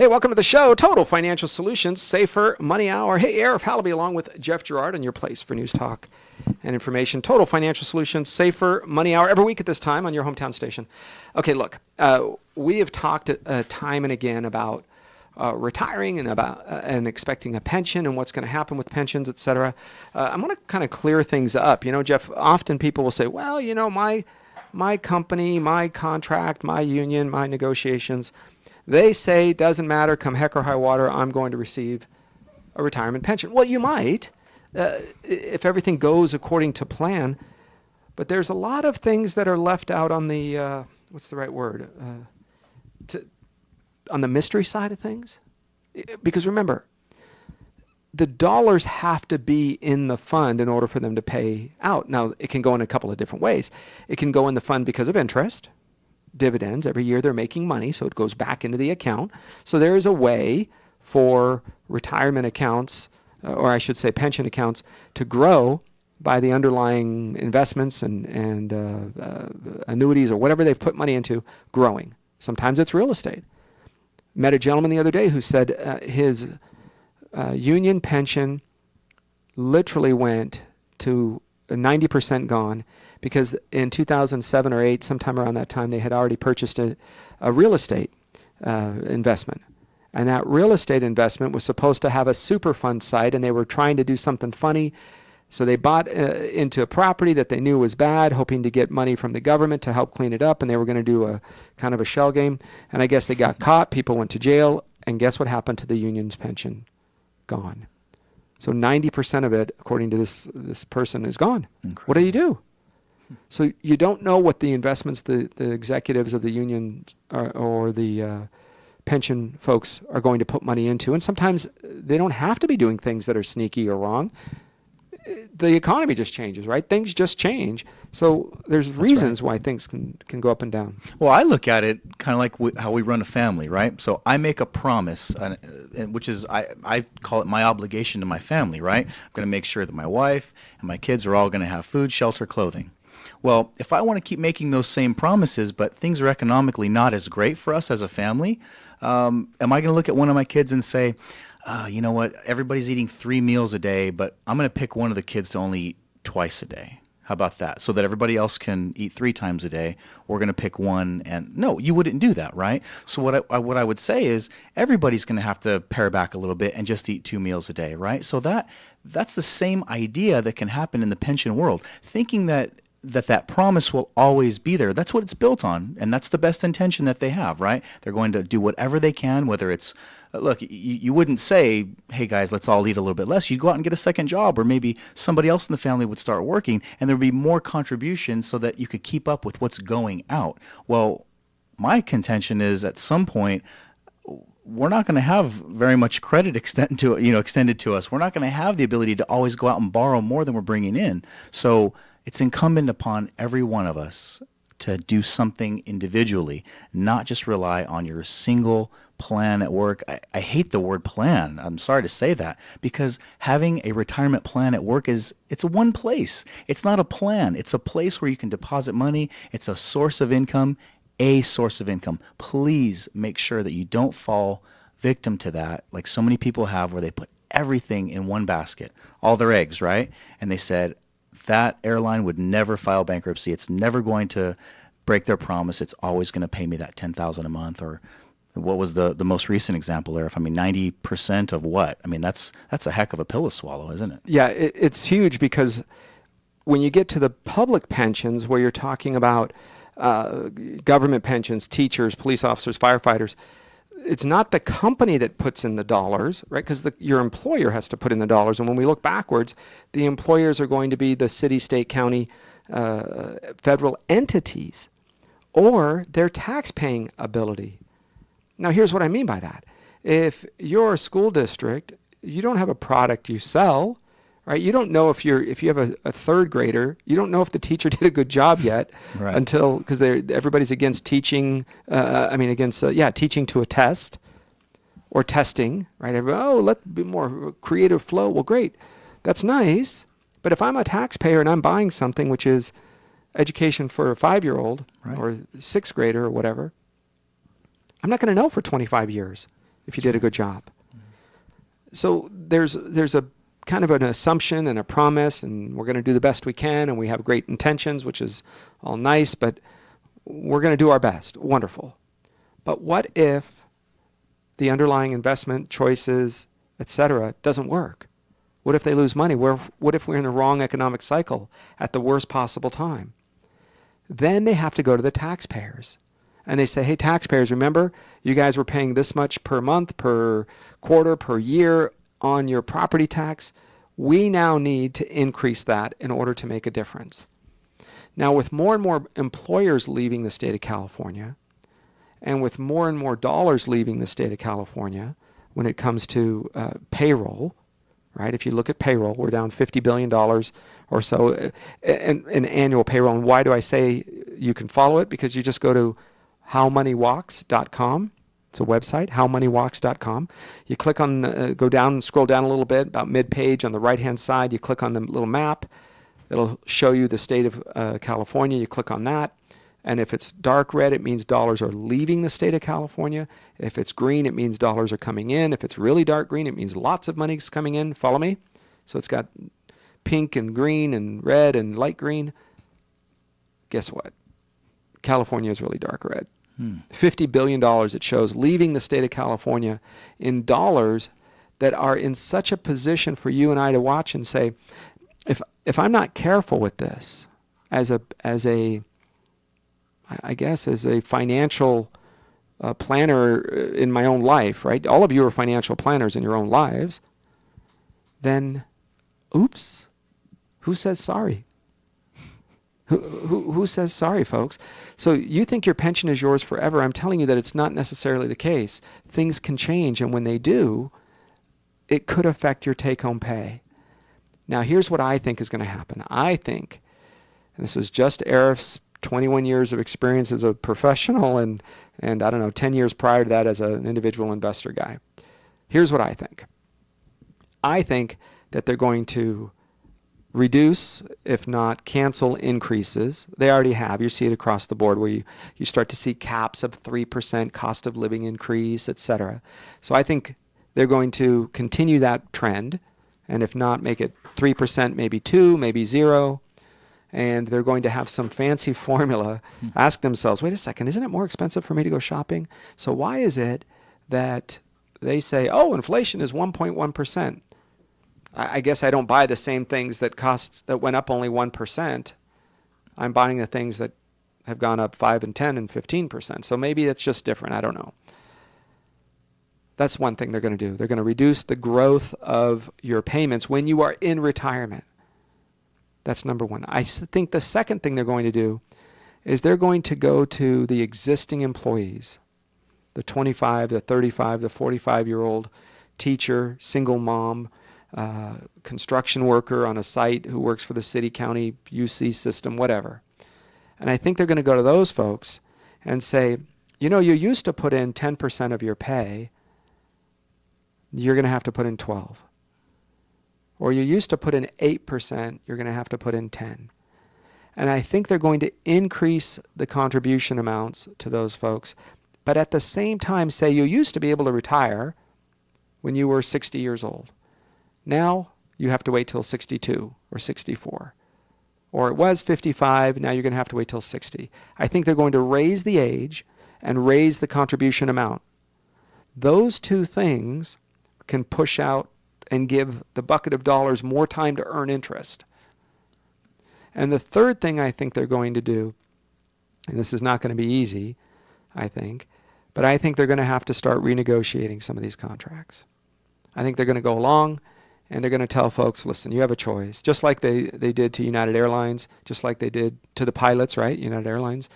Hey, welcome to the show, Total Financial Solutions, Safer Money Hour. Hey, Arif Halaby along with Jeff Gerard on your place for news, talk, and information. Total Financial Solutions, Safer Money Hour, every week at this time on your hometown station. Okay, look, we have talked time and again about retiring and about and expecting a pension and what's going to happen with pensions, et cetera. I'm going to kind of clear things up. You know, Jeff, often people will say, well, you know, my company, my contract, my union, my negotiations, they say, doesn't matter, come heck or high water, I'm going to receive a retirement pension. Well, you might, if everything goes according to plan, but there's a lot of things that are left out on the, what's the right word, on the mystery side of things. Because remember, the dollars have to be in the fund in order for them to pay out. Now, it can go in a couple of different ways. It can go in the fund because of interest, dividends. Every year they're making money, so it goes back into the account. So there is a way for retirement accounts, or I should say pension accounts, to grow by the underlying investments and annuities or whatever they've put money into growing. Sometimes it's real estate. Met a gentleman the other day who said his union pension literally went to 90% gone because in 2007 or 8, sometime around that time, they had already purchased a real estate investment. And that real estate investment was supposed to have a super fund site, and they were trying to do something funny. So they bought into a property that they knew was bad, hoping to get money from the government to help clean it up, and they were going to do a kind of a shell game. And I guess they got caught. People went to jail, and guess what happened to the union's pension? Gone. So 90% of it, according to this person, is gone. Incredible. What do you do? So you don't know what the investments the executives of the union or the pension folks are going to put money into. And sometimes they don't have to be doing things that are sneaky or wrong. The economy just changes, right? Things just change. So there's reasons why things can go up and down. Well, I look at it kind of like how we run a family, right? So I make a promise, which is I call it my obligation to my family, right? I'm going to make sure that my wife and my kids are all going to have food, shelter, clothing. Well, if I want to keep making those same promises, but things are economically not as great for us as a family, am I going to look at one of my kids and say, you know what, everybody's eating 3 meals a day, but I'm going to pick one of the kids to only eat twice a day. How about that? So that everybody else can eat 3 times a day. We're going to pick one. And no, you wouldn't do that, right? So what I would say is everybody's going to have to pare back a little bit and just eat 2 meals a day, right? So that's the same idea that can happen in the pension world. Thinking that promise will always be there. That's what it's built on, and that's the best intention that they have, right? They're going to do whatever they can, whether it's, look, you wouldn't say, hey guys, let's all eat a little bit less. You'd go out and get a second job, or maybe somebody else in the family would start working, and there would be more contribution so that you could keep up with what's going out. Well, my contention is at some point, we're not going to have very much credit extended to us. We're not going to have the ability to always go out and borrow more than we're bringing in. So it's incumbent upon every one of us to do something individually, not just rely on your single plan at work. I hate the word plan. I'm sorry to say that, because having a retirement plan at work it's a one place. It's not a plan. It's a place where you can deposit money. It's a source of income, Please make sure that you don't fall victim to that, like so many people have, where they put everything in one basket, all their eggs, right? And they said, that airline would never file bankruptcy. It's never going to break their promise. It's always going to pay me that $10,000 a month. Or what was the most recent example there? If 90% of what? I mean, that's a heck of a pill to swallow, isn't it? Yeah, it's huge, because when you get to the public pensions, where you're talking about government pensions, teachers, police officers, firefighters, it's not the company that puts in the dollars, right? Because your employer has to put in the dollars. And when we look backwards, the employers are going to be the city, state, county, federal entities, or their tax-paying ability. Now, here's what I mean by that. If you're a school district, you don't have a product you sell, right? You don't know if you have a third grader, you don't know if the teacher did a good job yet, right, until, because everybody's against teaching. Teaching to a test or testing, right? Let's be more creative flow. Well, great, that's nice. But if I'm a taxpayer and I'm buying something which is education for a 5-year-old, right, or 6th grader or whatever, I'm not going to know for 25 years if you did a good job. So there's a kind of an assumption and a promise, and we're going to do the best we can, and we have great intentions, which is all nice, but we're going to do our best. Wonderful. But what if the underlying investment choices, etc., doesn't work? What if they lose money? What if we're in the wrong economic cycle at the worst possible time? Then they have to go to the taxpayers. And they say, hey, taxpayers, remember, you guys were paying this much per month, per quarter, per year on your property tax. We now need to increase that in order to make a difference. Now, with more and more employers leaving the state of California, and with more and more dollars leaving the state of California when it comes to payroll, right? If you look at payroll, we're down $50 billion or so in annual payroll. And why do I say you can follow it? Because you just go to howmoneywalks.com. It's a website, howmoneywalks.com. You click on, go down, scroll down a little bit, about mid-page on the right-hand side. You click on the little map. It'll show you the state of California. You click on that. And if it's dark red, it means dollars are leaving the state of California. If it's green, it means dollars are coming in. If it's really dark green, it means lots of money is coming in. Follow me? So it's got pink and green and red and light green. Guess what? California is really dark red. $50 billion it shows leaving the state of California in dollars that are in such a position for you and I to watch and say, if I'm not careful with this as a financial planner in my own life, right? All of you are financial planners in your own lives. Then, oops, who says sorry? Who says sorry, folks? So you think your pension is yours forever. I'm telling you that it's not necessarily the case. Things can change, and when they do, it could affect your take-home pay. Now, here's what I think is going to happen. I think, and this is just Arif's 21 years of experience as a professional and I don't know, 10 years prior to that as an individual investor guy. Here's what I think. I think that they're going to reduce, if not cancel, increases. They already have. You see it across the board where you start to see caps of 3% cost of living increase, etc. So I think they're going to continue that trend, and if not, make it 3%, maybe 2, maybe 0. And they're going to have some fancy formula, ask themselves, wait a second, isn't it more expensive for me to go shopping? So why is it that they say, oh, inflation is 1.1%? I guess I don't buy the same things that went up only 1%. I'm buying the things that have gone up 5 and 10 and 15%. So maybe it's just different. I don't know. That's one thing they're going to do. They're going to reduce the growth of your payments when you are in retirement. That's number one. I think the second thing they're going to do is they're going to go to the existing employees, the 25, the 35, the 45-year-old teacher, single mom, construction worker on a site who works for the city, county, UC system, whatever. And I think they're going to go to those folks and say, you know, you used to put in 10% of your pay. You're going to have to put in 12. Or you used to put in 8%, you're going to have to put in 10. And I think they're going to increase the contribution amounts to those folks, but at the same time say you used to be able to retire when you were 60 years old. Now you have to wait till 62 or 64. Or it was 55, now you're going to have to wait till 60. I think they're going to raise the age and raise the contribution amount. Those two things can push out and give the bucket of dollars more time to earn interest. And the third thing I think they're going to do, and this is not going to be easy, I think, but I think they're going to have to start renegotiating some of these contracts. I think they're going to go along and they're going to tell folks, listen, you have a choice. Just like they did to United Airlines, just like they did to the pilots, right? United Airlines,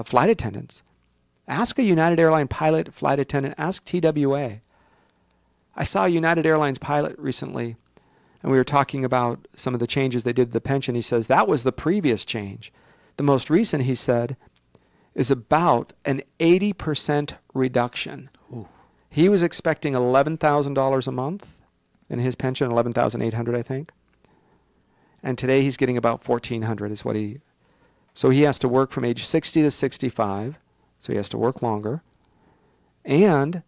flight attendants. Ask a United Airline pilot, flight attendant, ask TWA. I saw a United Airlines pilot recently, and we were talking about some of the changes they did to the pension. He says that was the previous change. The most recent, he said, is about an 80% reduction. Ooh. He was expecting $11,000 a month in his pension, $11,800, I think. And today he's getting about $1,400 is what he... So he has to work from age 60 to 65, so he has to work longer. And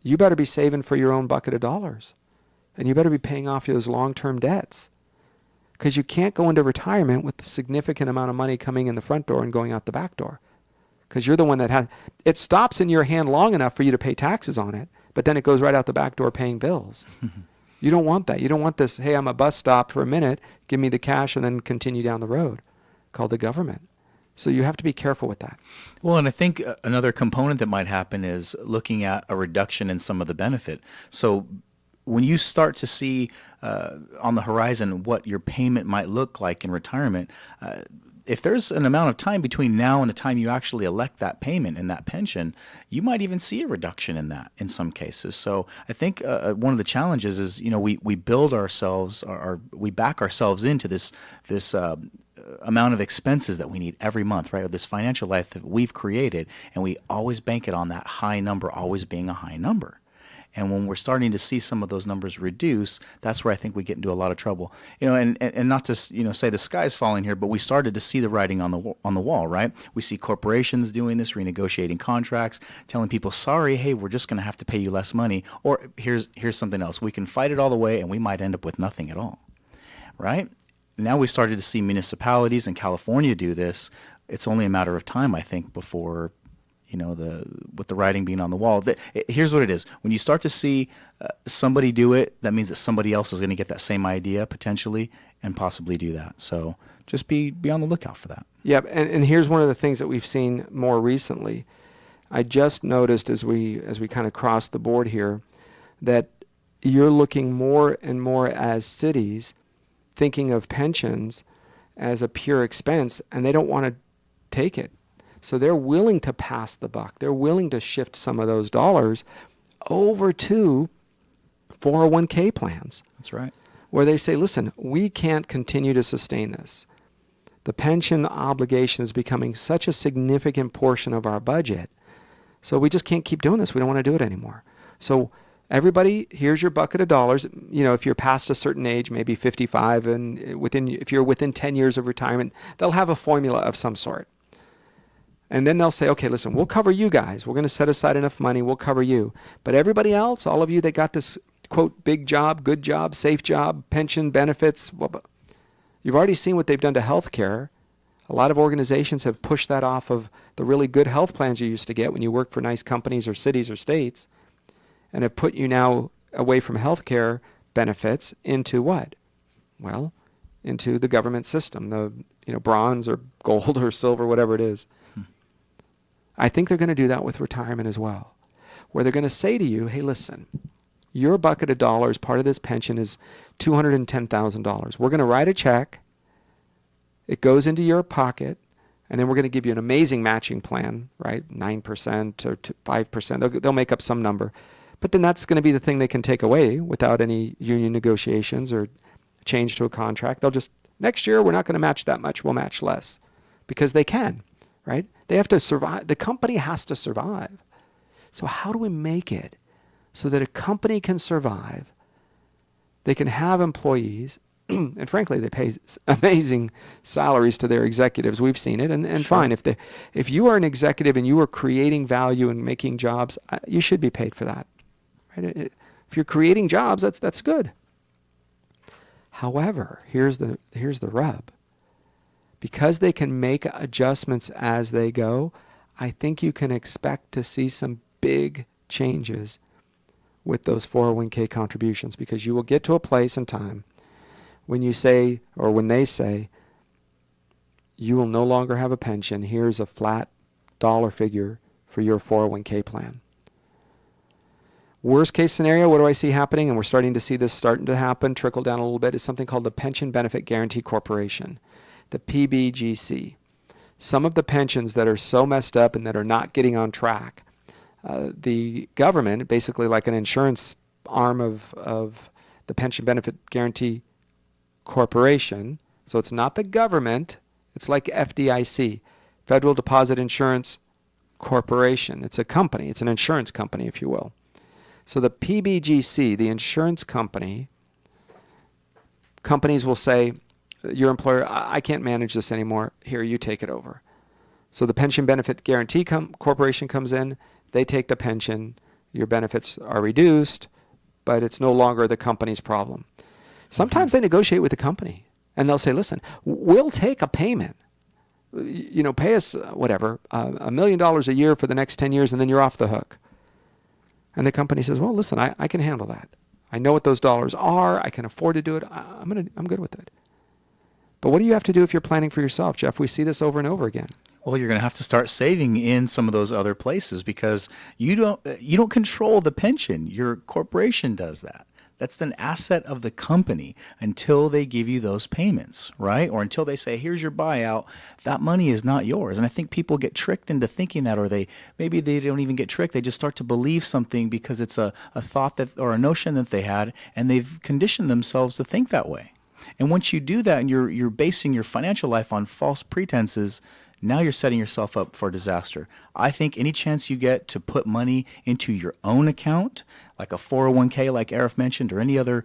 you better be saving for your own bucket of dollars. And you better be paying off those long-term debts. Because you can't go into retirement with a significant amount of money coming in the front door and going out the back door. Because you're the one that has, it stops in your hand long enough for you to pay taxes on it, but then it goes right out the back door paying bills. You don't want that. You don't want this, hey, I'm a bus stop for a minute, give me the cash and then continue down the road, called the government. So you have to be careful with that. Well, and I think another component that might happen is looking at a reduction in some of the benefit. So when you start to see on the horizon what your payment might look like in retirement, if there's an amount of time between now and the time you actually elect that payment and that pension, you might even see a reduction in that in some cases. So I think one of the challenges is, we build ourselves, we back ourselves into this amount of expenses that we need every month, right? Or this financial life that we've created, and we always bank it on that high number always being a high number. And when we're starting to see some of those numbers reduce, that's where I think we get into a lot of trouble. And not to say the sky's falling here, but we started to see the writing on the wall, right? We see corporations doing this, renegotiating contracts, telling people, sorry, hey, we're just going to have to pay you less money, or here's something else. We can fight it all the way, and we might end up with nothing at all, right? Now we started to see municipalities in California do this. It's only a matter of time, I think, before with the writing being on the wall. Here's what it is. When you start to see somebody do it, that means that somebody else is going to get that same idea potentially and possibly do that. So just be on the lookout for that. Yep, and here's one of the things that we've seen more recently. I just noticed as we kind of cross the board here that you're looking more and more as cities thinking of pensions as a pure expense, and they don't want to take it. So they're willing to pass the buck. They're willing to shift some of those dollars over to 401k plans. That's right. Where they say, listen, we can't continue to sustain this. The pension obligation is becoming such a significant portion of our budget. So we just can't keep doing this. We don't want to do it anymore. So everybody, here's your bucket of dollars. If you're past a certain age, maybe 55, and if you're within 10 years of retirement, they'll have a formula of some sort. And then they'll say, okay, listen, we'll cover you guys. We're going to set aside enough money. We'll cover you. But everybody else, all of you that got this, quote, big job, good job, safe job, pension benefits, you've already seen what they've done to healthcare. A lot of organizations have pushed that off of the really good health plans you used to get when you worked for nice companies or cities or states, and have put you now away from healthcare benefits into what? Well, into the government system, the bronze or gold or silver, whatever it is. I think they're going to do that with retirement as well, where they're going to say to you, hey, listen, your bucket of dollars, part of this pension is $210,000. We're going to write a check. It goes into your pocket, and then we're going to give you an amazing matching plan, right? 9% or 5%. They'll make up some number. But then that's going to be the thing they can take away without any union negotiations or change to a contract. They'll just, next year, we're not going to match that much. We'll match less because they can, right? They have to survive. The company has to survive. So how do we make it so that a company can survive? They can have employees, and frankly, they pay amazing salaries to their executives. We've seen it, and Sure. fine. If you are an executive and you are creating value and making jobs, you should be paid for that. Right? If you're creating jobs, that's good. However, here's the rub. Because they can make adjustments as they go, I think you can expect to see some big changes with those 401k contributions, because you will get to a place in time when you say, or when they say, you will no longer have a pension. Here's a flat dollar figure for your 401k plan. Worst case scenario, what do I see happening? And we're starting to see this starting to happen, trickle down a little bit, is something called the Pension Benefit Guaranty Corporation, the PBGC. Some of the pensions that are so messed up and that are not getting on track, the government, basically like an insurance arm of the Pension Benefit Guaranty Corporation, so it's not the government, it's like FDIC, Federal Deposit Insurance Corporation. It's a company, it's an insurance company, if you will. So the PBGC, the insurance companies will say, your employer, I can't manage this anymore. Here, you take it over. So the Pension Benefit Guaranty Corporation comes in. They take the pension. your benefits are reduced, but it's no longer the company's problem. Sometimes they negotiate with the company, and they'll say, listen, we'll take a payment. Pay us whatever, $1 million a year for the next 10 years, and then you're off the hook. And the company says, well, listen, I can handle that. I know what those dollars are. I can afford to do it. I'm good with it. But what do you have to do if you're planning for yourself, Jeff? We see this over and over again. Well, you're going to have to start saving in some of those other places because you don't control the pension. Your corporation does that. That's an asset of the company until they give you those payments, right? Or until they say, here's your buyout. That money is not yours. And I think people get tricked into thinking that, or maybe they don't even get tricked. They just start to believe something because it's a thought that, or a notion that they had, and they've conditioned themselves to think that way. And once you do that and you're basing your financial life on false pretenses, now you're setting yourself up for disaster. I think any chance you get to put money into your own account, like a 401k like Arif mentioned, or any other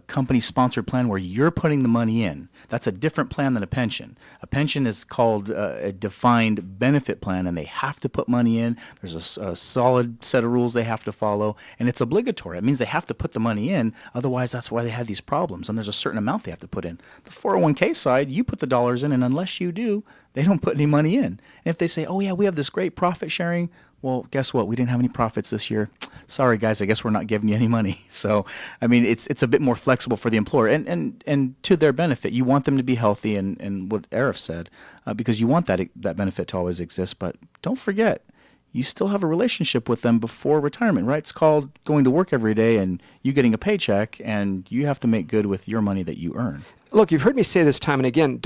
company-sponsored plan where you're putting the money in, that's a different plan than a pension. A pension is called a defined benefit plan, and they have to put money in. There's a solid set of rules they have to follow, and it's obligatory. It means they have to put the money in. Otherwise, that's why they have these problems, and there's a certain amount they have to put in. The 401k side, you put the dollars in, and unless you do, they don't put any money in. And if they say, oh, yeah, we have this great profit sharing, well, guess what? We didn't have any profits this year. Sorry, guys, I guess we're not giving you any money. So, I mean, it's a bit more flexible for the employer. And to their benefit, you want them to be healthy, and what Arif said, because you want that benefit to always exist. But don't forget, you still have a relationship with them before retirement, right? It's called going to work every day and you getting a paycheck, and you have to make good with your money that you earn. Look, you've heard me say this time and again,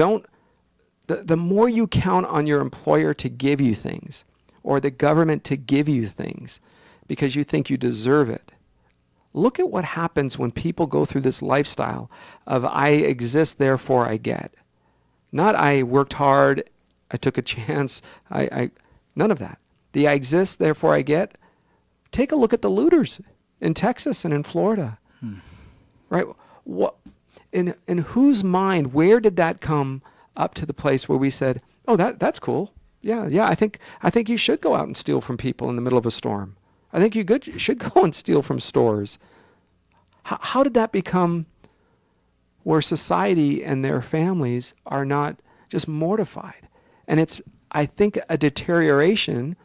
the more you count on your employer to give you things, or the government to give you things because you think you deserve it. Look at what happens when people go through this lifestyle of I exist, therefore I get. Not I worked hard, I took a chance, none of that. The I exist, therefore I get. Take a look at the looters in Texas and in Florida. Right? What in whose mind, where did that come up to the place where we said, oh, that's cool. Yeah, I think you should go out and steal from people in the middle of a storm. I think you should go and steal from stores. How did that become where society and their families are not just mortified? And it's, I think, a deterioration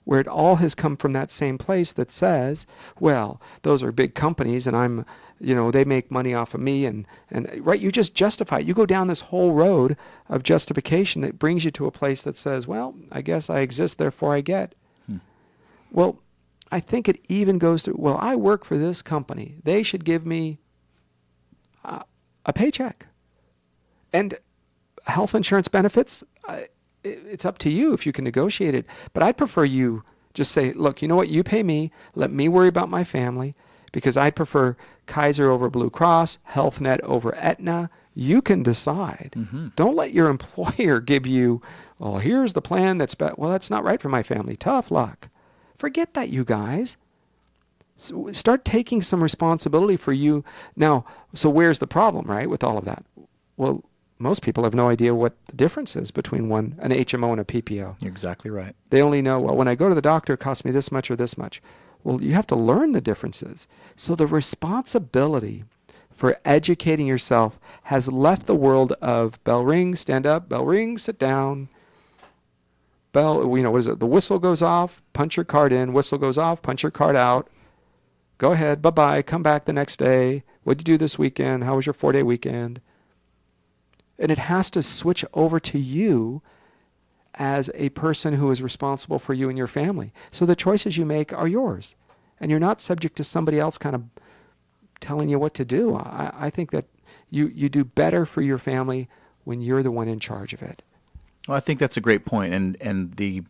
where it all has come from that same place that says, well, those are big companies and they make money off of me and right, you just justify it. You go down this whole road of justification that brings you to a place that says, well, I guess I exist, therefore I get. Well, I think it even goes through, well, I work for this company. They should give me a paycheck. And health insurance benefits, it's up to you if you can negotiate it. But I'd prefer you just say, look, you know what? You pay me. Let me worry about my family, because I prefer Kaiser over Blue Cross, Health Net over Aetna. You can decide. Don't let your employer give you, well, here's the plan that's better. Well, that's not right for my family. Tough luck. Forget that, you guys. So start taking some responsibility for you. Now, so where's the problem, right, with all of that? Well, most people have no idea what the difference is between an HMO and a PPO. You're exactly right. They only know, well, when I go to the doctor, it costs me this much or this much. Well, you have to learn the differences. So the responsibility for educating yourself has left the world of bell ring, stand up, bell ring, sit down. Bell, what is it? The whistle goes off, punch your card in, whistle goes off, punch your card out. Go ahead, bye-bye, come back the next day. What'd you do this weekend? How was your 4-day weekend? And it has to switch over to you as a person who is responsible for you and your family. So the choices you make are yours. And you're not subject to somebody else kind of telling you what to do. I think that you do better for your family when you're the one in charge of it. Well, I think that's a great point. And the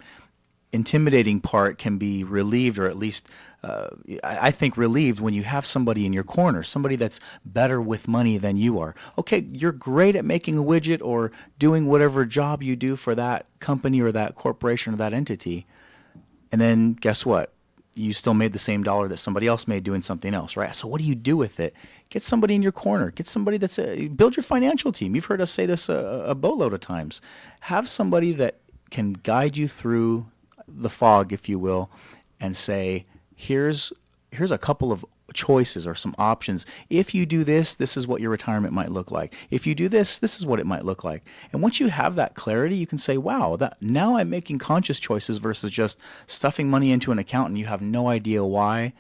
intimidating part can be relieved, or at least I think relieved, when you have somebody in your corner, somebody that's better with money than you are. Okay, you're great at making a widget or doing whatever job you do for that company or that corporation or that entity. And then guess what? You still made the same dollar that somebody else made doing something else, right? So what do you do with it? Get somebody in your corner. Get somebody that's build your financial team. You've heard us say this a boatload of times. Have somebody that can guide you through the fog, if you will, and say, here's a couple of choices or some options. If you do this, this is what your retirement might look like. If you do this, this is what it might look like. And once you have that clarity, you can say, wow, that now I'm making conscious choices versus just stuffing money into an account and you have no idea why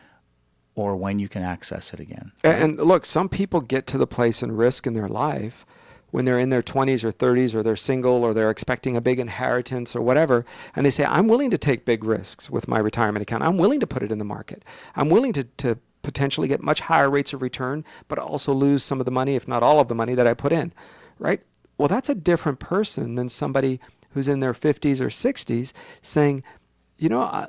or when you can access it again. Right? And look, some people get to the place in risk in their life when they're in their 20s or 30s, or they're single, or they're expecting a big inheritance or whatever, and they say, I'm willing to take big risks with my retirement account. I'm willing to put it in the market. I'm willing to potentially get much higher rates of return, but also lose some of the money, if not all of the money that I put in, right? Well, that's a different person than somebody who's in their 50s or 60s saying, you know,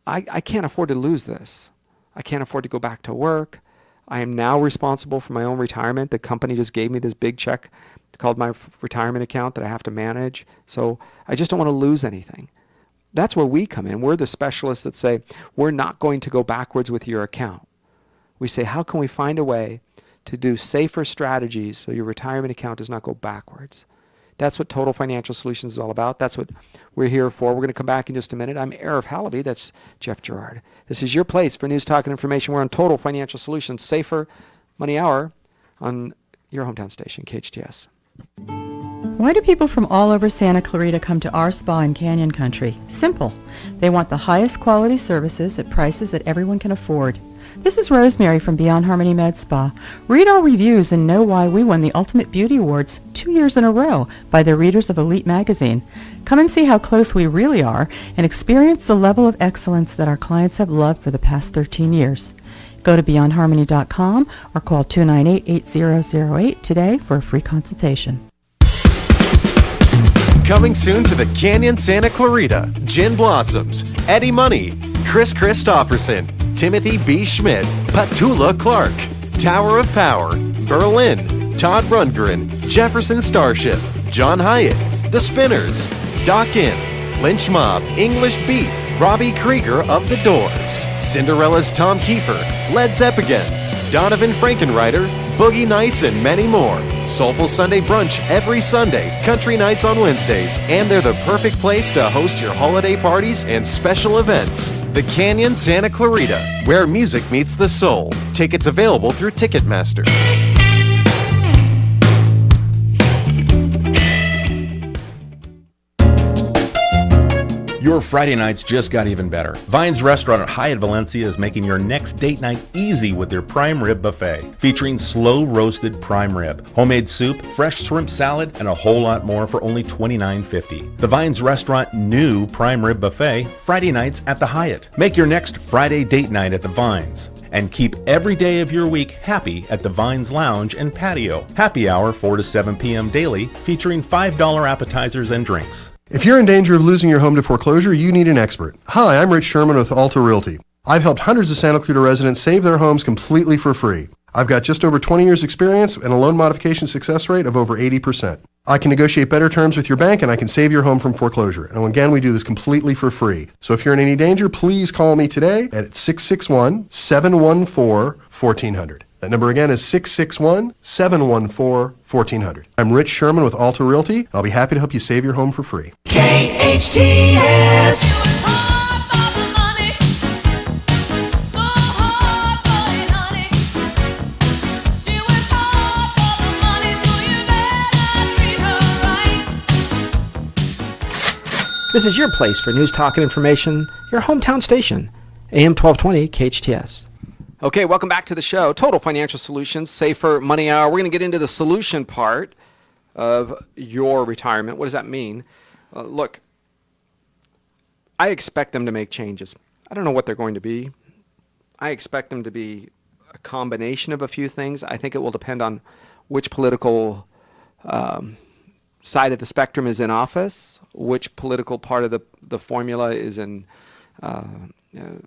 I can't afford to lose this. I can't afford to go back to work. I am now responsible for my own retirement. The company just gave me this big check called my retirement account that I have to manage. So I just don't want to lose anything. That's where we come in. We're the specialists that say, we're not going to go backwards with your account. We say, how can we find a way to do safer strategies so your retirement account does not go backwards? That's what Total Financial Solutions is all about. That's what we're here for. We're going to come back in just a minute. I'm Arif Halaby. That's Jeff Gerard. This is your place for news, talk, and information. We're on Total Financial Solutions, Safer Money Hour on your hometown station, KHTS. Why do people from all over Santa Clarita come to our spa in Canyon Country? Simple. They want the highest quality services at prices that everyone can afford. This is Rosemary from Beyond Harmony Med Spa. Read our reviews and know why we won the Ultimate Beauty Awards 2 years in a row by the readers of Elite magazine. Come and see how close we really are and experience the level of excellence that our clients have loved for the past 13 years. Go to beyondharmony.com or call 298-8008 today for a free consultation. Coming soon to the Canyon Santa Clarita, Gin Blossoms, Eddie Money, Chris Christopherson, Timothy B. Schmidt, Petula Clark, Tower of Power, Berlin, Todd Rundgren, Jefferson Starship, John Hyatt, The Spinners, Doc In, Lynch Mob, English Beat, Robbie Krieger of The Doors, Cinderella's Tom Kiefer, Led Zeppelin, Donovan Frankenreiter, Boogie Nights, and many more. Soulful Sunday brunch every Sunday, country nights on Wednesdays, and they're the perfect place to host your holiday parties and special events. The Canyon Santa Clarita, where music meets the soul. Tickets available through Ticketmaster. Your Friday nights just got even better. Vine's Restaurant at Hyatt Valencia is making your next date night easy with their prime rib buffet, featuring slow roasted prime rib, homemade soup, fresh shrimp salad, and a whole lot more for only $29.50. The Vine's Restaurant new prime rib buffet, Friday nights at the Hyatt. Make your next Friday date night at the Vines. And keep every day of your week happy at the Vines Lounge and Patio. Happy hour 4 to 7 p.m. daily, featuring $5 appetizers and drinks. If you're in danger of losing your home to foreclosure, you need an expert. Hi, I'm Rich Sherman with Alta Realty. I've helped hundreds of Santa Clarita residents save their homes completely for free. I've got just over 20 years experience and a loan modification success rate of over 80%. I can negotiate better terms with your bank and I can save your home from foreclosure. And again, we do this completely for free. So if you're in any danger, please call me today at 661-714-1400. That number again is 661-714-1400. I'm Rich Sherman with Alta Realty, and I'll be happy to help you save your home for free. KHTS. This is your place for news, talk, and information, your hometown station, AM 1220 KHTS. Okay, welcome back to the show. Total Financial Solutions, Safer Money Hour. We're going to get into the solution part of your retirement. What does that mean? Look, I expect them to make changes. I don't know what they're going to be. I expect them to be a combination of a few things. I think it will depend on which political side of the spectrum is in office, which political part of the formula is in the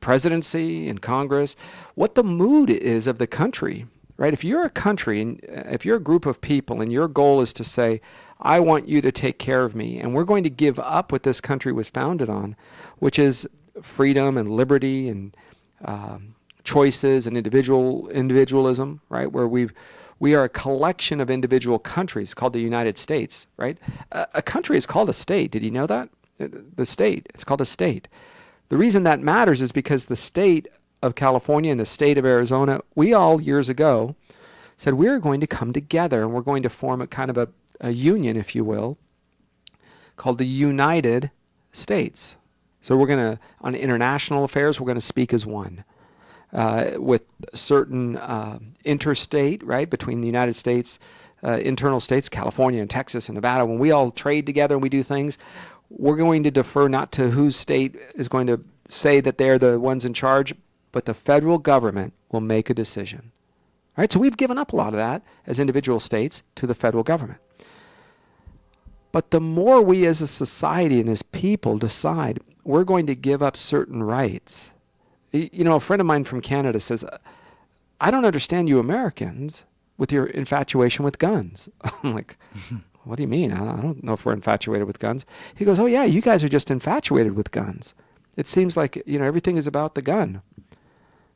presidency and Congress, what the mood is of the country, right? If you're a country and if you're a group of people and your goal is to say, I want you to take care of me, and we're going to give up what this country was founded on, which is freedom and liberty and choices and individualism, right? Where we are a collection of individual countries called the United States, right? A country is called a state. Did you know that? The state, it's called a state. The reason that matters is because the state of California and the state of Arizona, we all years ago said we're going to come together and we're going to form a kind of a union, if you will, called the United States. So we're going to, on international affairs, we're going to speak as one. With certain interstate, right, between the United States, internal states, California and Texas and Nevada, when we all trade together and we do things, we're going to defer not to whose state is going to say that they're the ones in charge, but the federal government will make a decision. All right, so we've given up a lot of that as individual states to the federal government. But the more we as a society and as people decide we're going to give up certain rights. You know, a friend of mine from Canada says, I don't understand you Americans with your infatuation with guns. I'm like, what do you mean? I don't know if we're infatuated with guns. He goes, oh yeah, you guys are just infatuated with guns. It seems like, you know, everything is about the gun.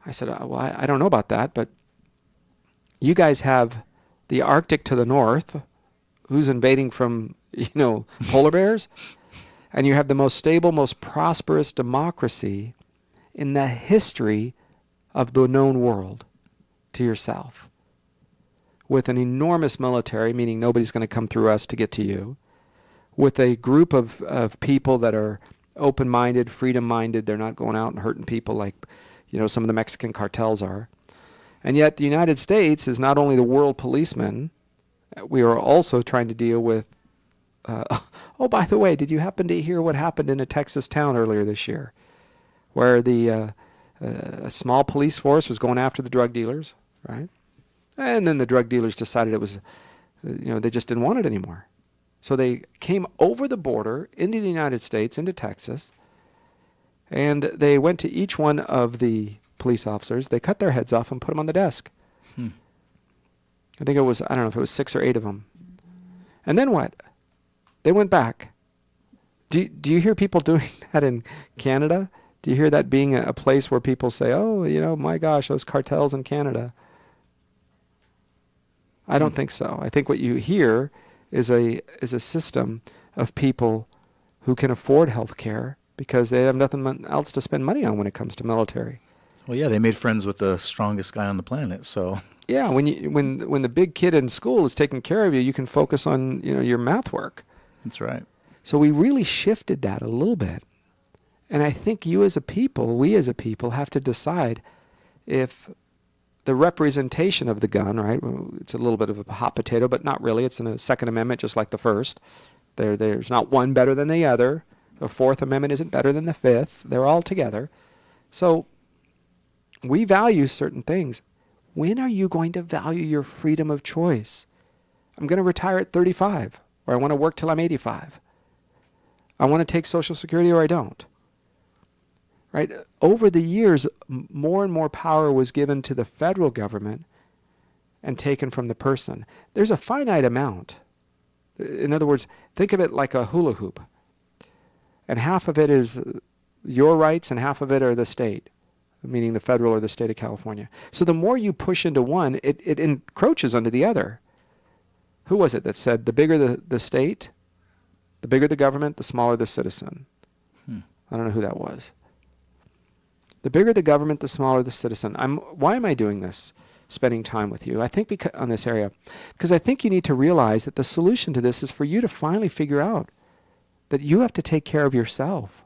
I said, well, I don't know about that, but you guys have the Arctic to the north. Who's invading from, you know, polar bears? And you have the most stable, most prosperous democracy in the history of the known world to your south, with an enormous military, meaning nobody's going to come through us to get to you, with a group of people that are open-minded, freedom-minded. They're not going out and hurting people like, you know, some of the Mexican cartels are. And yet the United States is not only the world policeman, we are also trying to deal with, oh, by the way, did you happen to hear what happened in a Texas town earlier this year, where a small police force was going after the drug dealers, right? And then the drug dealers decided it was, you know, they just didn't want it anymore. So they came over the border into the United States, into Texas, and they went to each one of the police officers. They cut their heads off and put them on the desk. I think it was, I don't know if it was 6 or 8 of them. And then what? They went back. Do you hear people doing that in Canada? Do you hear that being a place where people say, oh, you know, my gosh, those cartels in Canada? I don't think so. I think what you hear is a system of people who can afford health care because they have nothing else to spend money on when it comes to military. Well, yeah, they made friends with the strongest guy on the planet, so. Yeah, when the big kid in school is taking care of you, you can focus on, you know, your math work. That's right. So we really shifted that a little bit. And I think we as a people have to decide if the representation of the gun, right, it's a little bit of a hot potato, but not really. It's in the Second Amendment just like the First. There's not one better than the other. The Fourth Amendment isn't better than the Fifth. They're all together. So we value certain things. When are you going to value your freedom of choice? I'm going to retire at 35, or I want to work till I'm 85. I want to take Social Security or I don't. Right? Over the years, more and more power was given to the federal government and taken from the person. There's a finite amount. In other words, think of it like a hula hoop. And half of it is your rights and half of it are the state, meaning the federal or the state of California. So the more you push into one, it encroaches onto the other. Who was it that said the bigger the state, the bigger the government, the smaller the citizen? I don't know who that was. The bigger the government, the smaller the citizen. Why am I doing this, spending time with you? I think on this area, because I think you need to realize that the solution to this is for you to finally figure out that you have to take care of yourself.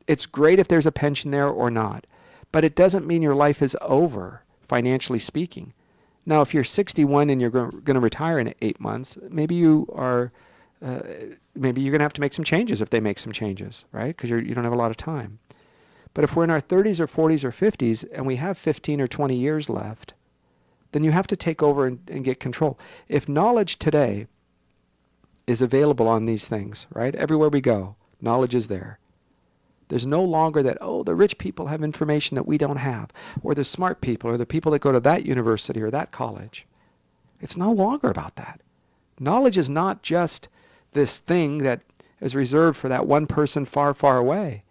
It's great if there's a pension there or not, but it doesn't mean your life is over, financially speaking. Now, if you're 61 and you're going to retire in 8 months, maybe you are, maybe you're going to have to make some changes if they make some changes, right? Because you don't have a lot of time. But if we're in our 30s or 40s or 50s and we have 15 or 20 years left, then you have to take over and get control. If knowledge today is available on these things, right? Everywhere we go, knowledge is there. There's no longer that, oh, the rich people have information that we don't have, or the smart people, or the people that go to that university or that college. It's no longer about that. Knowledge is not just this thing that is reserved for that one person far, far away.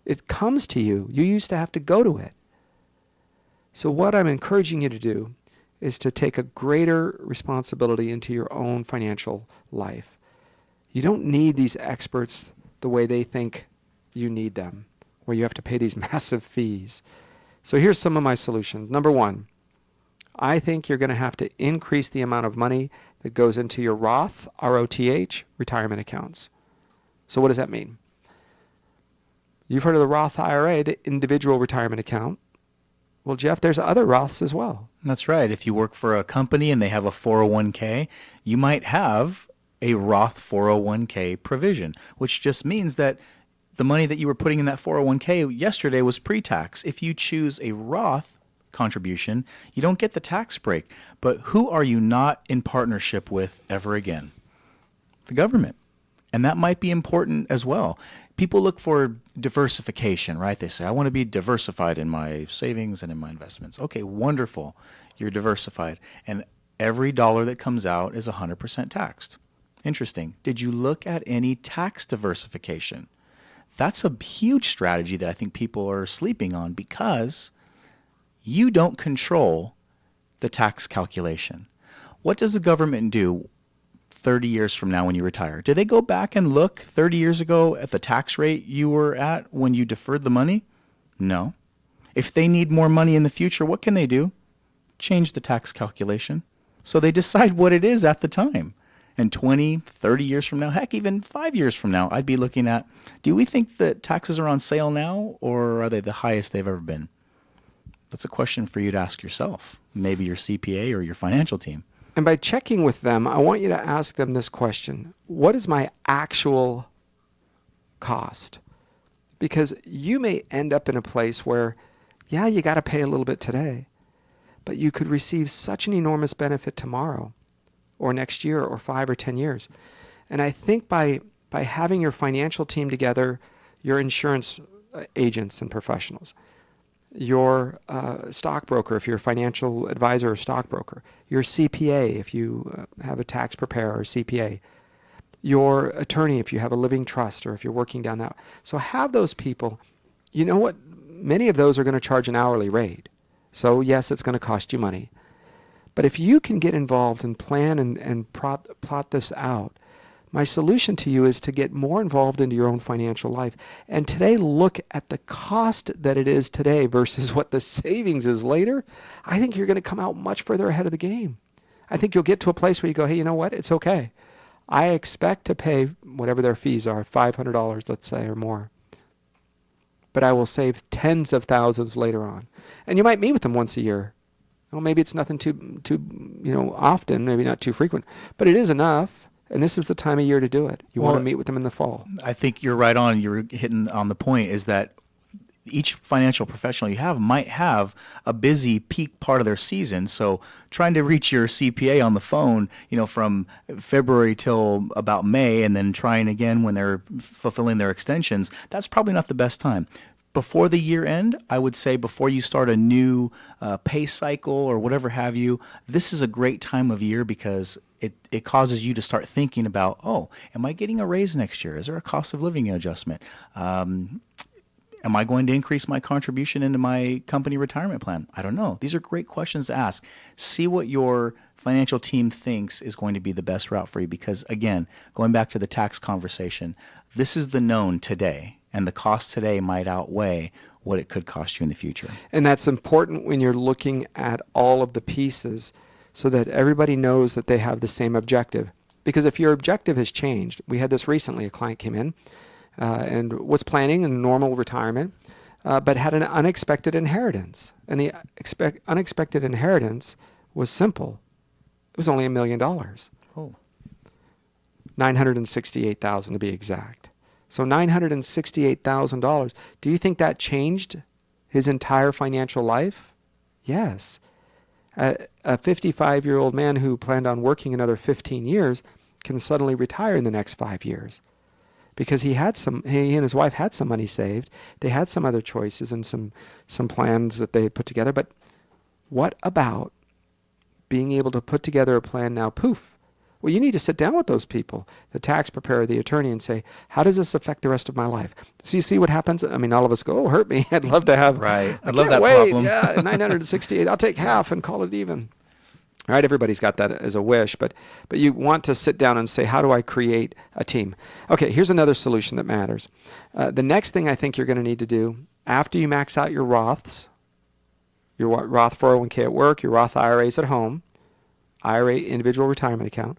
It comes to you. You used to have to go to it. So what I'm encouraging you to do is to take a greater responsibility into your own financial life. You don't need these experts the way they think you need them. where you have to pay these massive fees. So here's some of my solutions. Number one, I think you're going to have to increase the amount of money that goes into your Roth, ROTH, retirement accounts. So what does that mean? You've heard of the Roth IRA, the individual retirement account. Well, Jeff, there's other Roths as well. That's right. If you work for a company and they have a 401k, you might have a Roth 401k provision, which just means that the money that you were putting in that 401k yesterday was pre-tax. If you choose a Roth contribution, you don't get the tax break. But who are you not in partnership with ever again? The government. And that might be important as well. People look for diversification, right? They say, I want to be diversified in my savings and in my investments. Okay, wonderful. You're diversified. And every dollar that comes out is 100% taxed. Interesting. Did you look at any tax diversification? That's a huge strategy that I think people are sleeping on because you don't control the tax calculation. What does the government do 30 years from now when you retire? Do they go back and look 30 years ago at the tax rate you were at when you deferred the money? No. If they need more money in the future, what can they do? Change the tax calculation. So they decide what it is at the time. And 20, 30 years from now, heck, even 5 years from now, I'd be looking at, do we think that taxes are on sale now, or are they the highest they've ever been? That's a question for you to ask yourself, maybe your CPA or your financial team. And by checking with them, I want you to ask them this question. What is my actual cost? Because you may end up in a place where, yeah, you got to pay a little bit today, but you could receive such an enormous benefit tomorrow or next year or 5 or 10 years. And I think by having your financial team together, your insurance agents and professionals, your stockbroker, if you're a financial advisor or stockbroker, your CPA, if you have a tax preparer or CPA, your attorney, if you have a living trust or if you're working down that. So have those people. You know what? Many of those are going to charge an hourly rate. So yes, it's going to cost you money. But if you can get involved and plan and plot this out, my solution to you is to get more involved into your own financial life. And today, look at the cost that it is today versus what the savings is later. I think you're going to come out much further ahead of the game. I think you'll get to a place where you go, hey, you know what? It's okay. I expect to pay whatever their fees are, $500, let's say, or more. But I will save tens of thousands later on. And you might meet with them once a year. Well, maybe it's nothing too often, maybe not too frequent, but it is enough. And this is the time of year to do it. You want to meet with them in the fall. I think you're right on. You're hitting on the point is that each financial professional you have might have a busy peak part of their season. So trying to reach your CPA on the phone, from February till about May, and then trying again when they're fulfilling their extensions, that's probably not the best time. Before the year end, I would say before you start a new pay cycle or whatever have you, this is a great time of year because it causes you to start thinking about, am I getting a raise next year? Is there a cost of living adjustment? Am I going to increase my contribution into my company retirement plan? I don't know. These are great questions to ask. See what your financial team thinks is going to be the best route for you because, again, going back to the tax conversation, this is the known today. And the cost today might outweigh what it could cost you in the future. And that's important when you're looking at all of the pieces so that everybody knows that they have the same objective. Because if your objective has changed, we had this recently, a client came in and was planning a normal retirement, but had an unexpected inheritance. And the unexpected inheritance was simple. It was only $1 million. Oh. $968,000 to be exact. So $968,000. Do you think that changed his entire financial life? Yes. A 55-year-old man who planned on working another 15 years can suddenly retire in the next 5 years because he and his wife had some money saved. They had some other choices and some plans that they put together. But what about being able to put together a plan now? Poof. Well, you need to sit down with those people, the tax preparer, the attorney, and say, how does this affect the rest of my life? So you see what happens? I mean, all of us go, hurt me. I'd love to have. Right. I I'd love can't that wait. problem. Yeah, 968. I'll take half and call it even. All right, everybody's got that as a wish, but you want to sit down and say, how do I create a team? Okay, here's another solution that matters. The next thing I think you're going to need to do after you max out your Roths, your Roth 401k at work, your Roth IRAs at home, IRA individual retirement account,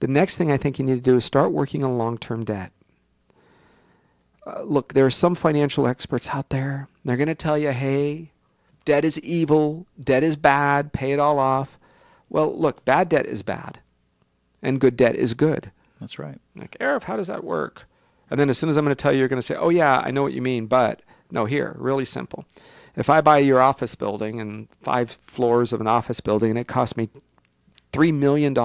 the next thing I think you need to do is start working on long-term debt. Look, there are some financial experts out there. They're going to tell you, hey, debt is evil, debt is bad, pay it all off. Well, look, bad debt is bad, and good debt is good. That's right. Like, Arif, how does that work? And then as soon as I'm going to tell you, you're going to say, oh, yeah, I know what you mean, but no, here, really simple. If I buy your office building and 5 floors of an office building and it costs me $3 million,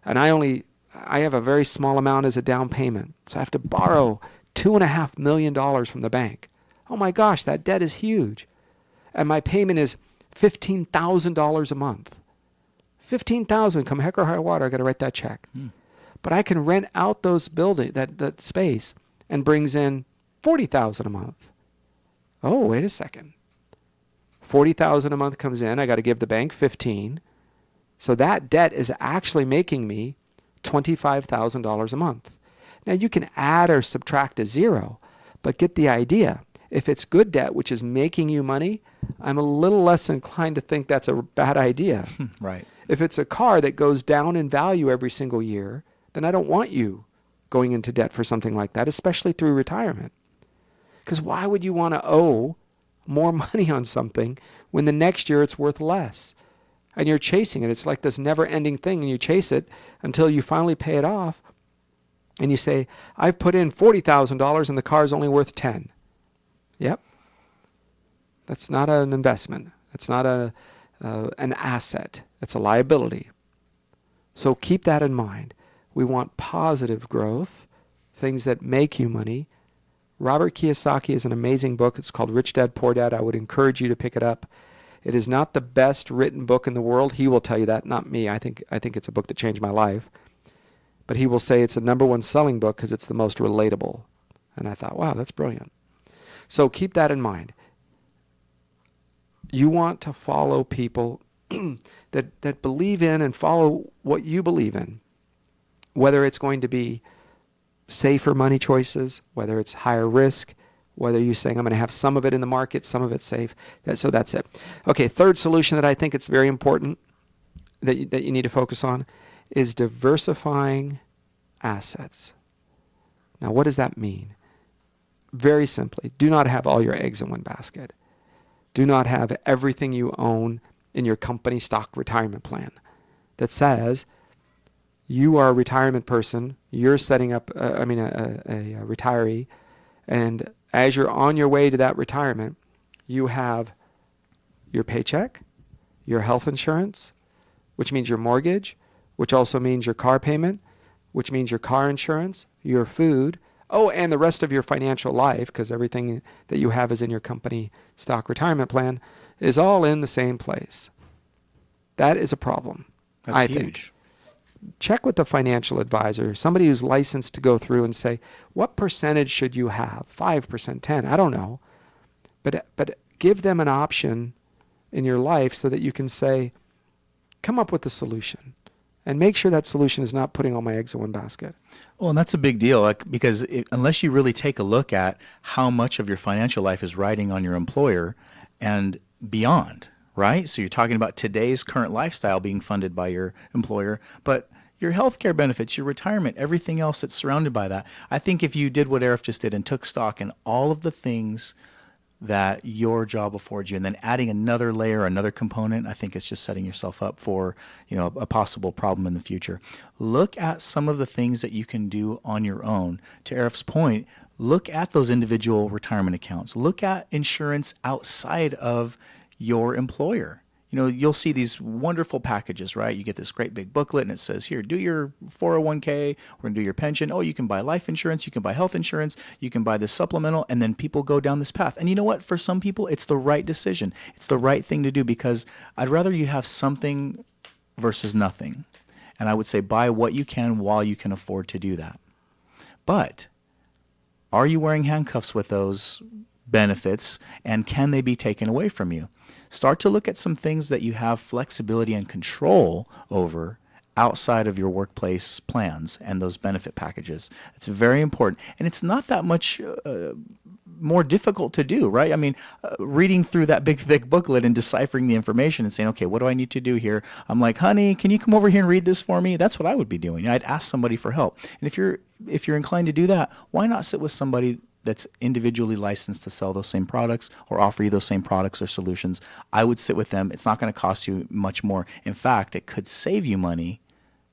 and I have a very small amount as a down payment, so I have to borrow $2.5 million from the bank. Oh my gosh, that debt is huge. And my payment is $15,000 a month. $15,000, come heck or high water, I got to write that check. But I can rent out those building that space and brings in $40,000 a month. Oh, wait a second. $40,000 a month comes in. I got to give the bank $15,000. So that debt is actually making me $25,000 a month. Now you can add or subtract a zero, but get the idea. If it's good debt, which is making you money, I'm a little less inclined to think that's a bad idea. Right. If it's a car that goes down in value every single year, then I don't want you going into debt for something like that, especially through retirement. Because why would you want to owe more money on something when the next year it's worth less? And you're chasing it. It's like this never-ending thing, and you chase it until you finally pay it off, and you say, I've put in $40,000 and the car's only worth $10,000. Yep. That's not an investment. That's not an asset. It's a liability. So keep that in mind. We want positive growth, things that make you money. Robert Kiyosaki is an amazing book. It's called Rich Dad, Poor Dad. I would encourage you to pick it up. It is not the best written book in the world. He will tell you that, not me. I think it's a book that changed my life. But he will say it's the #1 selling book because it's the most relatable. And I thought, wow, that's brilliant. So keep that in mind. You want to follow people that believe in and follow what you believe in, whether it's going to be safer money choices, whether it's higher risk, whether you're saying I'm going to have some of it in the market, some of it safe. So that's it. Okay, third solution that I think it's very important that you need to focus on is diversifying assets. Now, what does that mean? Very simply, do not have all your eggs in one basket. Do not have everything you own in your company stock retirement plan that says you are a retirement person, you're setting up, a retiree, and as you're on your way to that retirement, you have your paycheck, your health insurance, which means your mortgage, which also means your car payment, which means your car insurance, your food, and the rest of your financial life, because everything that you have is in your company stock retirement plan, is all in the same place. That is a problem. That's huge. Think. Check with the financial advisor, somebody who's licensed to go through and say, what percentage should you have? 5%, 10%, I don't know. But give them an option in your life so that you can say, come up with a solution. And make sure that solution is not putting all my eggs in one basket. Well, and that's a big deal, because unless you really take a look at how much of your financial life is riding on your employer and beyond, right? So you're talking about today's current lifestyle being funded by your employer, but your healthcare benefits, your retirement, everything else that's surrounded by that. I think if you did what Arif just did and took stock in all of the things that your job affords you, and then adding another layer, another component, I think it's just setting yourself up for, a possible problem in the future. Look at some of the things that you can do on your own. To Arif's point, look at those individual retirement accounts. Look at insurance outside of your employer. You'll see these wonderful packages, right? You get this great big booklet and it says, here, do your 401k, we're going to do your pension. Oh, you can buy life insurance, you can buy health insurance, you can buy this supplemental, and then people go down this path. And you know what? For some people, it's the right decision. It's the right thing to do, because I'd rather you have something versus nothing. And I would say buy what you can while you can afford to do that. But are you wearing handcuffs with those benefits, and can they be taken away from you? Start to look at some things that you have flexibility and control over outside of your workplace plans and those benefit packages. It's very important. And it's not that much more difficult to do, right? I mean, reading through that big, thick booklet and deciphering the information and saying, okay, what do I need to do here? I'm like, honey, can you come over here and read this for me? That's what I would be doing. I'd ask somebody for help. And if you're inclined to do that, why not sit with somebody that's individually licensed to sell those same products or offer you those same products or solutions? I would sit with them. It's not going to cost you much more. In fact, it could save you money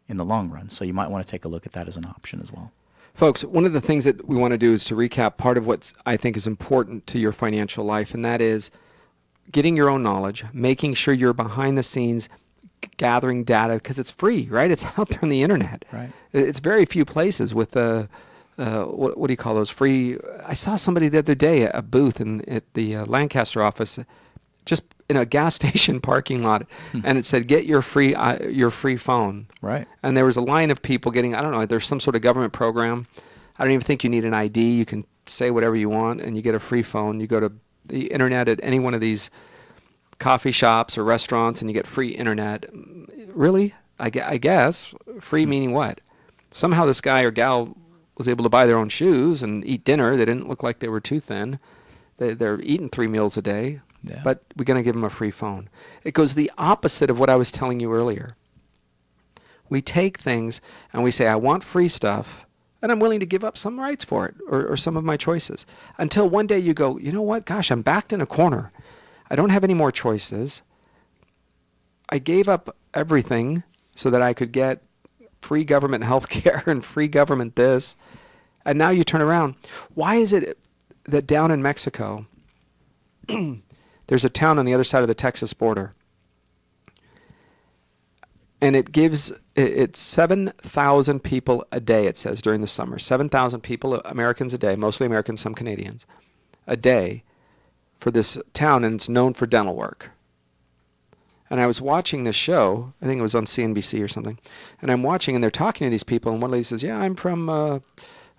in the long run. So you might want to take a look at that as an option as well. Folks, one of the things that we want to do is to recap part of what I think is important to your financial life, and that is getting your own knowledge, making sure you're behind the scenes gathering data, because it's free, right? It's out there on the internet. Right. It's very few places with what do you call those free? I saw somebody the other day at a booth at the Lancaster office, just in a gas station parking lot, and it said, "Get your free phone." Right. And there was a line of people getting, I don't know, there's some sort of government program. I don't even think you need an ID. You can say whatever you want, and you get a free phone. You go to the internet at any one of these coffee shops or restaurants, and you get free internet. Really? I guess. Free meaning what? Somehow this guy or gal was able to buy their own shoes and eat dinner. They didn't look like they were too thin. They're eating 3 meals a day. Yeah. But we're going to give them a free phone. It goes the opposite of what I was telling you earlier. We take things and we say, I want free stuff, and I'm willing to give up some rights for it or some of my choices. Until one day you go, you know what? Gosh, I'm backed in a corner. I don't have any more choices. I gave up everything so that I could get free government health care and free government this. And now you turn around. Why is it that down in Mexico, there's a town on the other side of the Texas border, and it's 7,000 people a day, it says, during the summer. 7,000 people, Americans a day, mostly Americans, some Canadians, a day for this town, and it's known for dental work. And I was watching this show, I think it was on CNBC or something, and I'm watching, and they're talking to these people, and one lady says, yeah, I'm from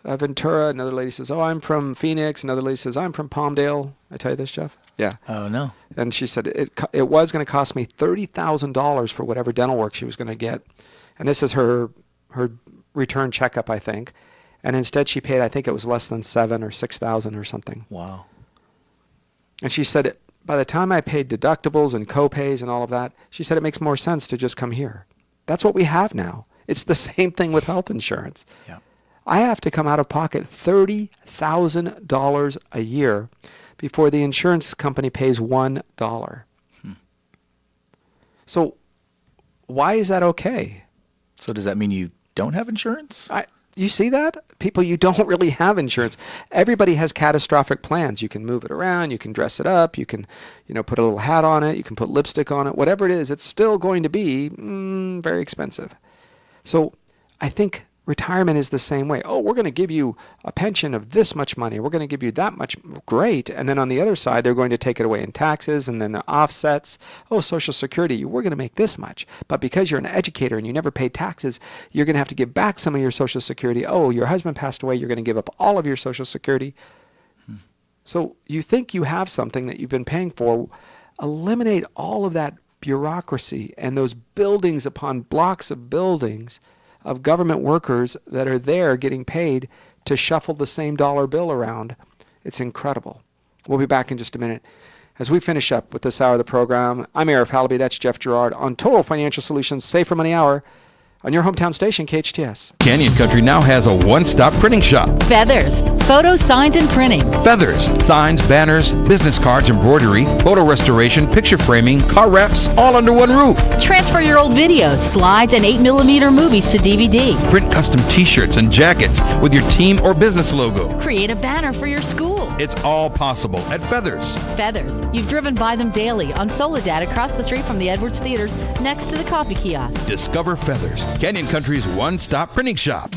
Ventura. Another lady says, oh, I'm from Phoenix. Another lady says, I'm from Palmdale. I tell you this, Jeff? Yeah. Oh, no. And she said it was going to cost me $30,000 for whatever dental work she was going to get. And this is her return checkup, I think. And instead she paid, I think it was less than $7,000 or $6,000 or something. Wow. And she said, by the time I paid deductibles and co-pays and all of that, she said it makes more sense to just come here. That's what we have now. It's the same thing with health insurance. Yeah. I have to come out of pocket $30,000 a year before the insurance company pays $1. So why is that okay? So does that mean you don't have insurance? You see that? People, you don't really have insurance. Everybody has catastrophic plans. You can move it around. You can dress it up. You can, put a little hat on it. You can put lipstick on it. Whatever it is, it's still going to be very expensive. So I think retirement is the same way. Oh, we're going to give you a pension of this much money. We're going to give you that much. Great. And then on the other side, they're going to take it away in taxes and then the offsets. Oh, Social Security, we're going to make this much. But because you're an educator and you never paid taxes, you're going to have to give back some of your Social Security. Oh, your husband passed away. You're going to give up all of your Social Security. So you think you have something that you've been paying for. Eliminate all of that bureaucracy and those buildings upon blocks of buildings of government workers that are there getting paid to shuffle the same dollar bill around. It's incredible. We'll be back in just a minute. As we finish up with this hour of the program, I'm Arif Halaby, that's Jeff Gerard, on Total Financial Solutions Safer Money Hour on your hometown station, KHTS. Canyon Country now has a one-stop printing shop. Feathers, photo signs and printing. Feathers, signs, banners, business cards, embroidery, photo restoration, picture framing, car wraps, all under one roof. Transfer your old videos, slides, and 8mm movies to DVD. Print custom t-shirts and jackets with your team or business logo. Create a banner for your school. It's all possible at Feathers. Feathers, you've driven by them daily on Soledad across the street from the Edwards Theaters next to the coffee kiosk. Discover Feathers, Canyon Country's one-stop printing shop.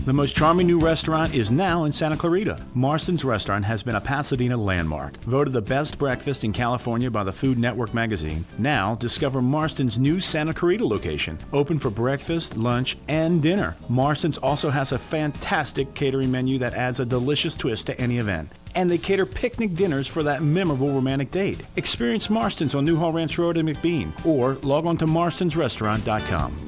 The most charming new restaurant is now in Santa Clarita. Marston's Restaurant has been a Pasadena landmark, voted the best breakfast in California by the Food Network magazine. Now, discover Marston's new Santa Clarita location, open for breakfast, lunch, and dinner. Marston's also has a fantastic catering menu that adds a delicious twist to any event. And they cater picnic dinners for that memorable romantic date. Experience Marston's on New Hall Ranch Road in McBean or log on to marstonsrestaurant.com.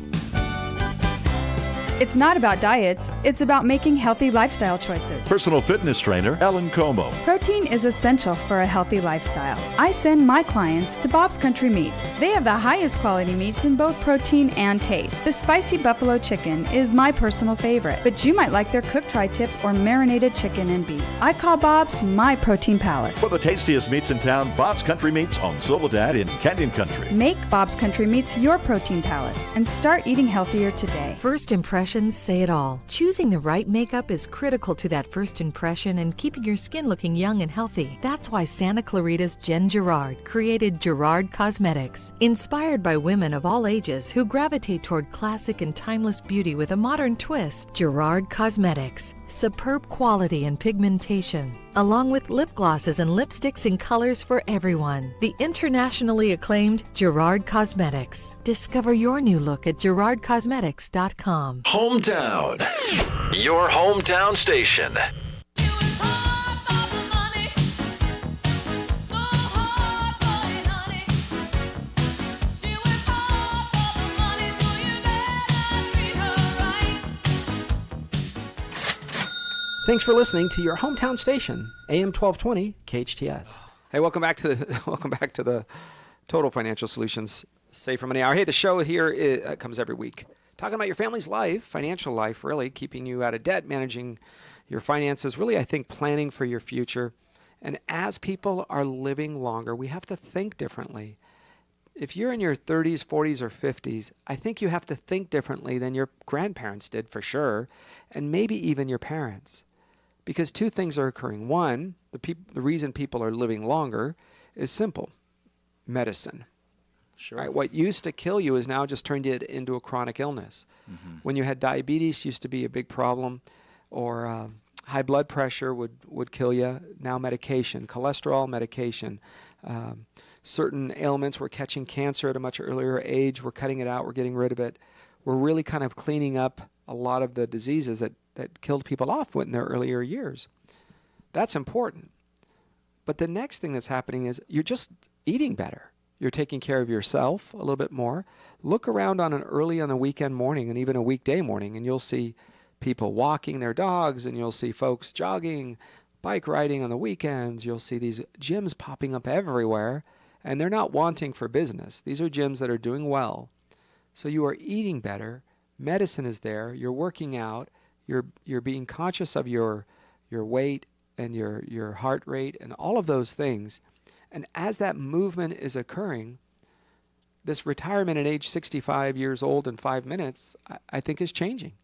It's not about diets, it's about making healthy lifestyle choices. Personal fitness trainer Ellen Como. Protein is essential for a healthy lifestyle. I send my clients to Bob's Country Meats. They have the highest quality meats in both protein and taste. The spicy buffalo chicken is my personal favorite, but you might like their cooked tri-tip or marinated chicken and beef. I call Bob's my protein palace. For the tastiest meats in town, Bob's Country Meats on Soledad in Canyon Country. Make Bob's Country Meats your protein palace and start eating healthier today. First impressions say it all. Choosing the right makeup is critical to that first impression and keeping your skin looking young and healthy. That's why Santa Clarita's Jen Gerard created Gerard Cosmetics. Inspired by women of all ages who gravitate toward classic and timeless beauty with a modern twist, Gerard Cosmetics. Superb quality and pigmentation, along with lip glosses and lipsticks in colors for everyone. The internationally acclaimed Gerard Cosmetics. Discover your new look at gerardcosmetics.com. Hometown. Your hometown station. Thanks for listening to your hometown station, AM 1220 KHTS. Hey, welcome back to the Total Financial Solutions Save for Money Hour. Hey, the show here comes every week, talking about your family's life, financial life, really keeping you out of debt, managing your finances, really, I think, planning for your future. And as people are living longer, we have to think differently. If you're in your 30s, 40s, or 50s, I think you have to think differently than your grandparents did, for sure, and maybe even your parents. Because two things are occurring. One, the reason people are living longer is simple: medicine. Sure. Right? What used to kill you is now just turned it into a chronic illness. Mm-hmm. When you had diabetes, used to be a big problem, or high blood pressure would kill you. Now medication, cholesterol, medication. Certain ailments, we're catching cancer at a much earlier age. We're cutting it out. We're getting rid of it. We're really kind of cleaning up a lot of the diseases that killed people off in their earlier years. That's important. But the next thing that's happening is you're just eating better. You're taking care of yourself a little bit more. Look around on a weekend morning and even a weekday morning, and you'll see people walking their dogs, and you'll see folks jogging, bike riding on the weekends. You'll see these gyms popping up everywhere, and they're not wanting for business. These are gyms that are doing well. So you are eating better. Medicine is there. You're working out. You're being conscious of your weight and your heart rate and all of those things. And as that movement is occurring, this retirement at age 65 years old in 5 minutes, I think is changing.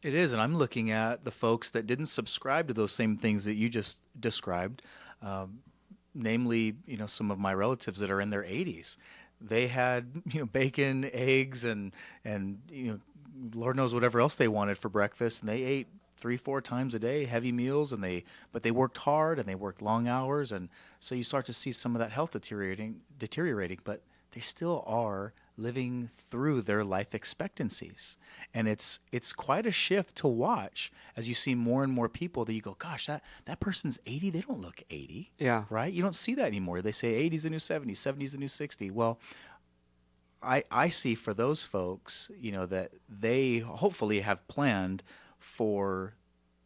It is, and I'm looking at the folks that didn't subscribe to those same things that you just described, namely, some of my relatives that are in their 80s. They had, bacon, eggs, and Lord knows whatever else they wanted for breakfast, and they ate 3-4 times a day, heavy meals, but they worked hard and they worked long hours, and so you start to see some of that health deteriorating, but they still are living through their life expectancies. And it's quite a shift to watch as you see more and more people that you go, gosh, that person's 80, they don't look 80. Yeah. Right? You don't see that anymore. They say 80 is the new 70, 70 is the new 60. Well, I see for those folks, that they hopefully have planned for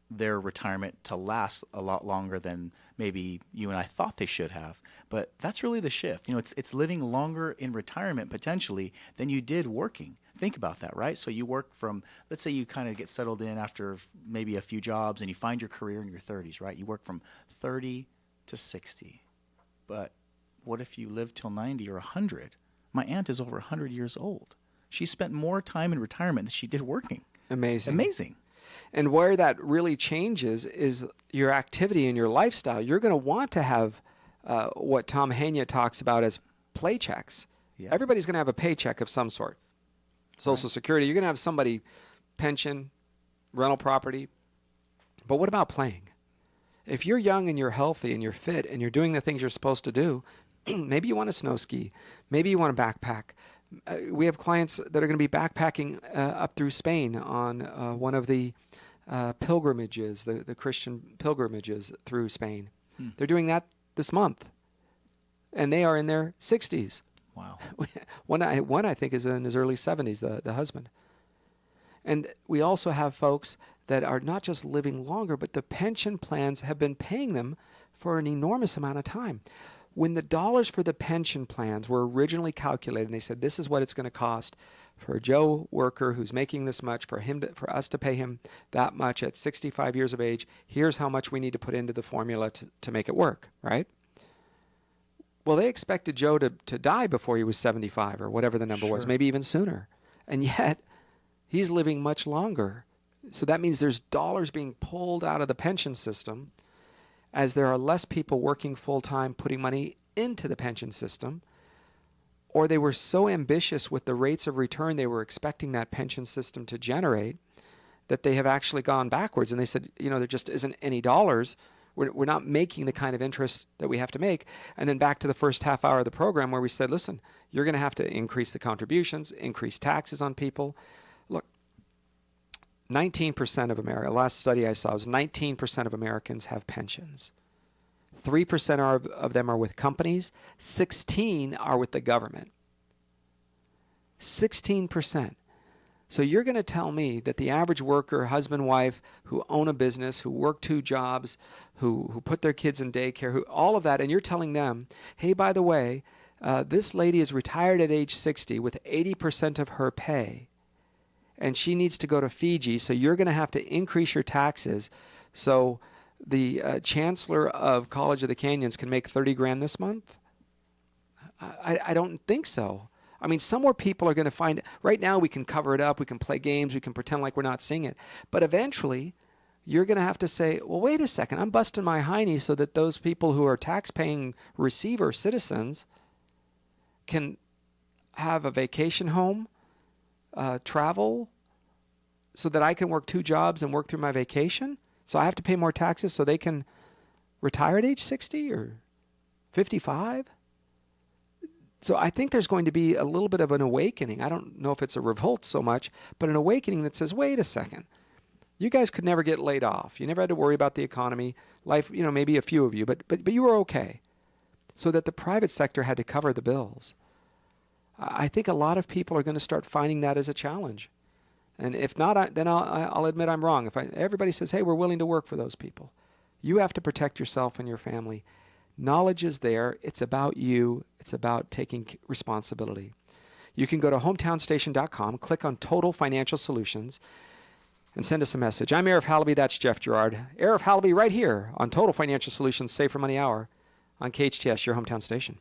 their retirement to last a lot longer than maybe you and I thought they should have. But that's really the shift. It's living longer in retirement potentially than you did working. Think about that, right? So you work from, let's say you kind of get settled in after maybe a few jobs and you find your career in your 30s, right? You work from 30 to 60. But what if you live till 90 or 100? My aunt is over 100 years old. She spent more time in retirement than she did working. Amazing. And where that really changes is your activity and your lifestyle. You're going to want to have what Tom Hania talks about as play checks. Yeah. Everybody's going to have a paycheck of some sort. Social Security, you're going to have somebody, pension, rental property. But what about playing? If you're young and you're healthy and you're fit and you're doing the things you're supposed to do, maybe you want to snow ski. Maybe you want to backpack. We have clients that are going to be backpacking up through Spain on one of the pilgrimages, the Christian pilgrimages through Spain. They're doing that this month. And they are in their 60s. Wow. One I think is in his early 70s, the husband. And we also have folks that are not just living longer, but the pension plans have been paying them for an enormous amount of time. When the dollars for the pension plans were originally calculated, and they said this is what it's going to cost for a Joe worker who's making this much, for us to pay him that much at 65 years of age, here's how much we need to put into the formula to make it work, right? Well, they expected Joe to die before he was 75 or whatever the number was, maybe even sooner. And yet, he's living much longer. So that means there's dollars being pulled out of the pension system as there are less people working full-time putting money into the pension system, or they were so ambitious with the rates of return they were expecting that pension system to generate that they have actually gone backwards. And they said, there just isn't any dollars. We're not making the kind of interest that we have to make. And then back to the first half hour of the program where we said, listen, you're going to have to increase the contributions, increase taxes on people. Look, 19% of America, last study I saw was 19% of Americans have pensions. 3% of them are with companies. 16 are with the government. 16%. So you're going to tell me that the average worker, husband, wife, who own a business, who work 2 jobs, who put their kids in daycare, all of that, and you're telling them, hey, by the way, this lady is retired at age 60 with 80% of her pay, and she needs to go to Fiji, so you're going to have to increase your taxes. So the chancellor of College of the Canyons can make 30 grand this month? I don't think so. I mean, somewhere people are going to find it. Right now we can cover it up, we can play games, we can pretend like we're not seeing it. But eventually you're going to have to say, well, wait a second, I'm busting my hiney so that those people who are tax-paying receiver citizens can have a vacation home, travel, so that I can work 2 jobs and work through my vacation. So I have to pay more taxes so they can retire at age 60 or 55. So I think there's going to be a little bit of an awakening. I don't know if it's a revolt so much, but an awakening that says, wait a second. You guys could never get laid off. You never had to worry about the economy. Life, maybe a few of you, but you were okay. So that the private sector had to cover the bills. I think a lot of people are going to start finding that as a challenge. And if not, then I'll admit I'm wrong. If everybody says, hey, we're willing to work for those people. You have to protect yourself and your family. Knowledge is there. It's about you. It's about taking responsibility. You can go to hometownstation.com, click on Total Financial Solutions, and send us a message. I'm Arif Halaby. That's Jeff Gerard. Arif Halaby right here on Total Financial Solutions Save for Money Hour on KHTS, your hometown station.